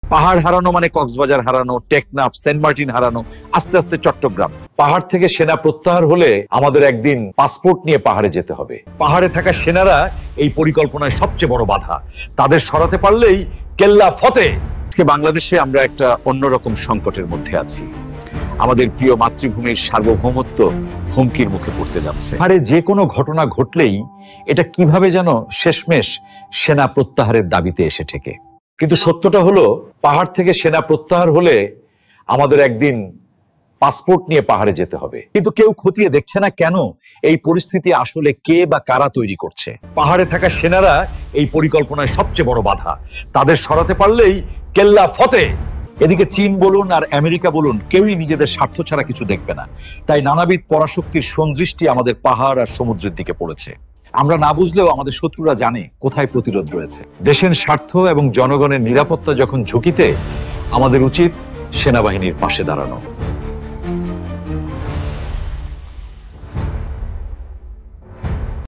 পাহাড় হারানো মানে কক্সবাজার হারানো, টেকনাফ, সেন্ট মার্টিন হারানো, আস্তে আস্তে চট্টগ্রাম। পাহাড় থেকে সেনা প্রত্যাহার হলে আমাদের একদিন পাসপোর্ট নিয়ে পাহাড়ে যেতে হবে। পাহাড়ে থাকা সেনারা এই পরিকল্পনায় সবচেয়ে বড় বাধা। তাদের সরাতে পারলেই কেল্লা ফতেহ। আজকে বাংলাদেশে আমরা একটা অন্যরকম সংকটের মধ্যে আছি। আমাদের প্রিয় মাতৃভূমির সার্বভৌমত্ব হুমকির মুখে পড়তে যাচ্ছে। পাহাড়ে যে কোনো ঘটনা ঘটলেই এটা কিভাবে যেন শেষমেশ সেনা প্রত্যাহারের দাবিতে এসে ঠেকে। কিন্তু সত্যটা হলো, পাহাড় থেকে সেনা প্রত্যাহার হলে আমাদের একদিন পাসপোর্ট নিয়ে পাহাড়ে যেতে হবে। কিন্তু কেউ খতিয়ে দেখছে না কেন এই পরিস্থিতি আসলে কে বা কারা তৈরি করছে। পাহাড়ে থাকা সেনারা এই পরিকল্পনায় সবচেয়ে বড় বাধা। তাদের সরাতে পারলেই কেল্লা ফতেহ। এদিকে চীন বলুন আর আমেরিকা বলুন, কেউই নিজেদের স্বার্থ ছাড়া কিছু দেখবে না। তাই নানাবিধ পরাশক্তির সন্দৃষ্টি আমাদের পাহাড় আর সমুদ্রের দিকে পড়েছে। আমরা না বুঝলেও আমাদের শত্রুরা জানে কোথায় প্রতিরোধ রয়েছে। দেশের স্বার্থ এবং জনগণের নিরাপত্তা যখন ঝুঁকিতে, আমাদের উচিত সেনাবাহিনীর পাশে দাঁড়ানো।